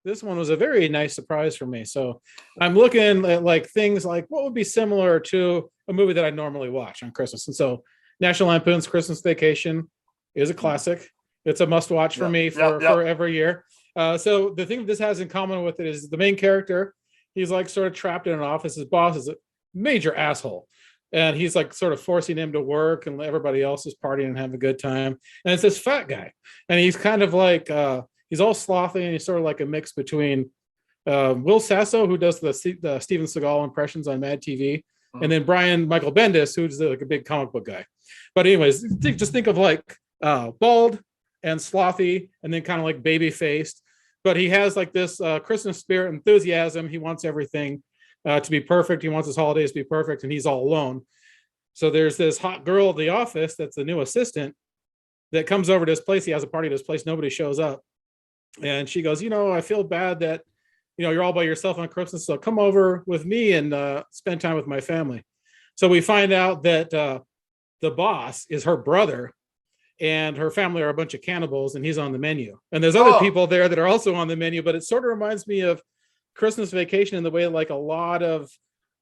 this one was a very nice surprise for me. So I'm looking at like things like what would be similar to a movie that I normally watch on Christmas. And so National Lampoon's Christmas Vacation is a classic. It's a must watch for me for every year. So the thing this has in common with it is the main character, he's like sort of trapped in an office. His boss is a major asshole. And he's like sort of forcing him to work and everybody else is partying and having a good time. And it's this fat guy. And he's kind of like, he's all slothy and he's sort of like a mix between Will Sasso, who does the Steven Seagal impressions on Mad TV, and then Brian Michael Bendis, who's like a big comic book guy. But anyways, just think of like bald and slothy and then kind of like baby faced. But he has like this Christmas spirit enthusiasm. He wants everything to be perfect. He wants his holidays to be perfect, and he's all alone. So there's this hot girl at the office that's the new assistant that comes over to his place. He has a party at his place. Nobody shows up. And she goes, I feel bad that, you're all by yourself on Christmas. So come over with me and spend time with my family. So we find out that the boss is her brother and her family are a bunch of cannibals and he's on the menu. And there's other people there that are also on the menu, but it sort of reminds me of Christmas Vacation in the way like a lot of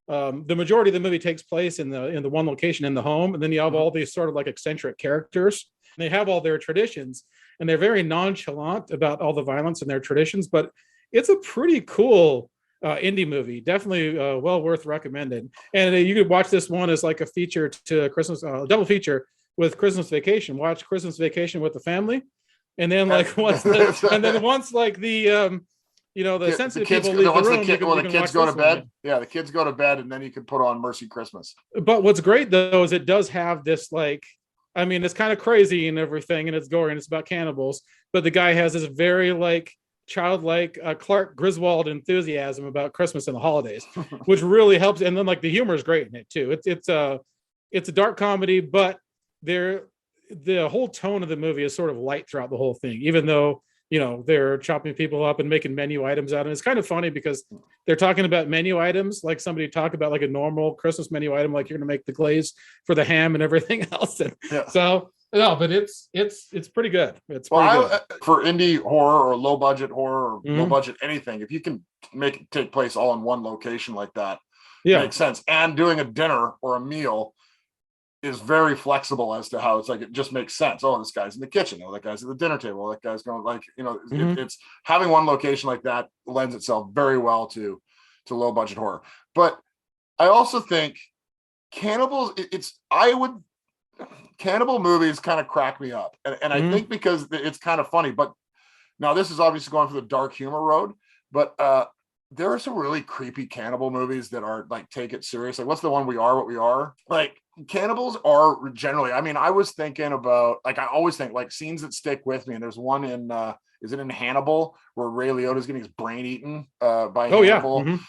the majority of the movie takes place in the one location in the home. And then you have all these sort of like eccentric characters. And they have all their traditions and they're very nonchalant about all the violence and their traditions, but it's a pretty cool indie movie. Definitely well worth recommending. And you could watch this one as like a feature to Christmas, double feature with Christmas Vacation. Watch Christmas Vacation with the family. And then like once the sensitive kids, people leave the room, the kids go to bed. Yeah, the kids go to bed, and then you can put on Mercy Christmas. But what's great though is it does have this it's kind of crazy and everything, and it's gory and it's about cannibals. But the guy has this very childlike Clark Griswold enthusiasm about Christmas and the holidays, which really helps. And then the humor is great in it too. It's a dark comedy, but the whole tone of the movie is sort of light throughout the whole thing, even though they're chopping people up and making menu items out. And it's kind of funny because they're talking about menu items like somebody talk about like a normal Christmas menu item, like you're going to make the glaze for the ham and everything else. And so no, but it's pretty good. It's pretty good. For indie horror or low budget horror or low budget anything, if you can make it take place all in one location like that, makes sense. And doing a dinner or a meal is very flexible as to how it's like it just makes sense. Oh, this guy's in the kitchen. Oh, that guy's at the dinner table. That guy's going it's having one location like that lends itself very well to low budget horror. But I also think cannibals. Cannibal movies kind of crack me up, and I think because it's kind of funny. But now this is obviously going for the dark humor road. But there are some really creepy cannibal movies that are like take it serious. Like what's the one We Are What We Are? Like cannibals are generally. I mean, I was thinking about I always think like scenes that stick with me. And there's one in is it in Hannibal where Ray Liotta's getting his brain eaten by Hannibal. Yeah.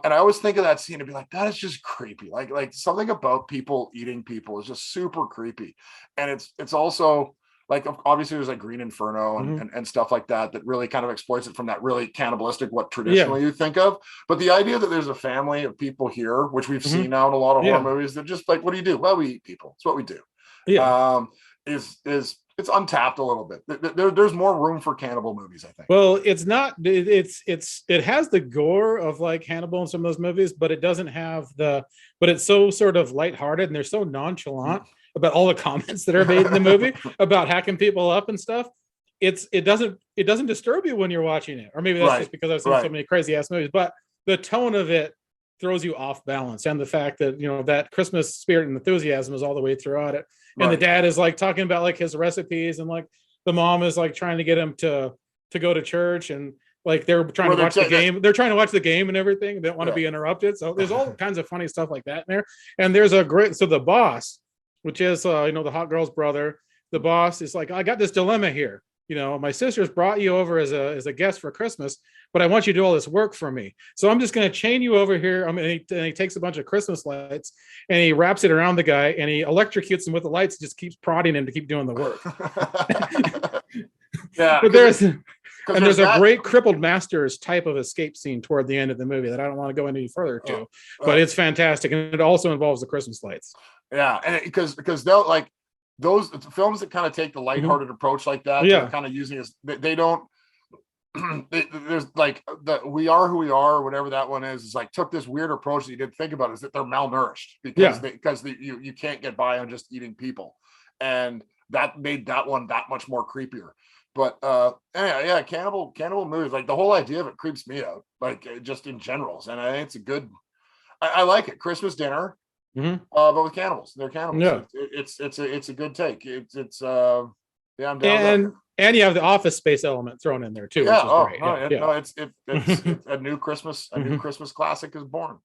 And I always think of that scene and be like, that is just creepy. Like something about people eating people is just super creepy. And it's also like, obviously there's like Green Inferno and stuff like that really kind of exploits it from that really cannibalistic, what traditionally you think of. But the idea that there's a family of people here, which we've seen now in a lot of horror movies, they're just like, what do you do? Well, we eat people. It's what we do. Yeah. It's untapped a little bit. There's more room for cannibal movies, I think. Well, it's not. It has the gore of like Hannibal in some of those movies, but it doesn't have but it's so sort of lighthearted and they're so nonchalant about all the comments that are made in the movie about hacking people up and stuff. It doesn't disturb you when you're watching it, or maybe that's just because I've seen so many crazy ass movies. But the tone of it throws you off balance, and the fact that that Christmas spirit and enthusiasm is all the way throughout it. And the dad is like talking about like his recipes, and like the mom is like trying to get him to go to church, and like they're trying to watch the game. They're trying to watch the game and everything. They don't want to be interrupted. So there's all kinds of funny stuff like that in there. And there's the boss, which is the hot girl's brother. The boss is like, I got this dilemma here. My sister's brought you over as a guest for Christmas, but I want you to do all this work for me. So I'm just going to chain you over here. And he takes a bunch of Christmas lights and he wraps it around the guy and he electrocutes him with the lights, just keeps prodding him to keep doing the work. But there's a great crippled masters type of escape scene toward the end of the movie that I don't want to go any further to, but it's fantastic. And it also involves the Christmas lights. Yeah. And because they'll like, those films that kind of take the lighthearted approach like that, they're kind of using they don't there's like the We Are Who We Are, or whatever that one is like took this weird approach that you didn't think about, is that they're malnourished because you can't get by on just eating people, and that made that one that much more creepier. But anyway, yeah, cannibal movies, like the whole idea of it creeps me out, like just in generals, and I think it's a good. I like it. Christmas dinner, but with cannibals. They're cannibals. Yeah. It's a good take. Yeah, I'm down with that. And you have the Office Space element thrown in there too, Yeah. which is great. No, Yeah. no, it's a new Christmas classic is born.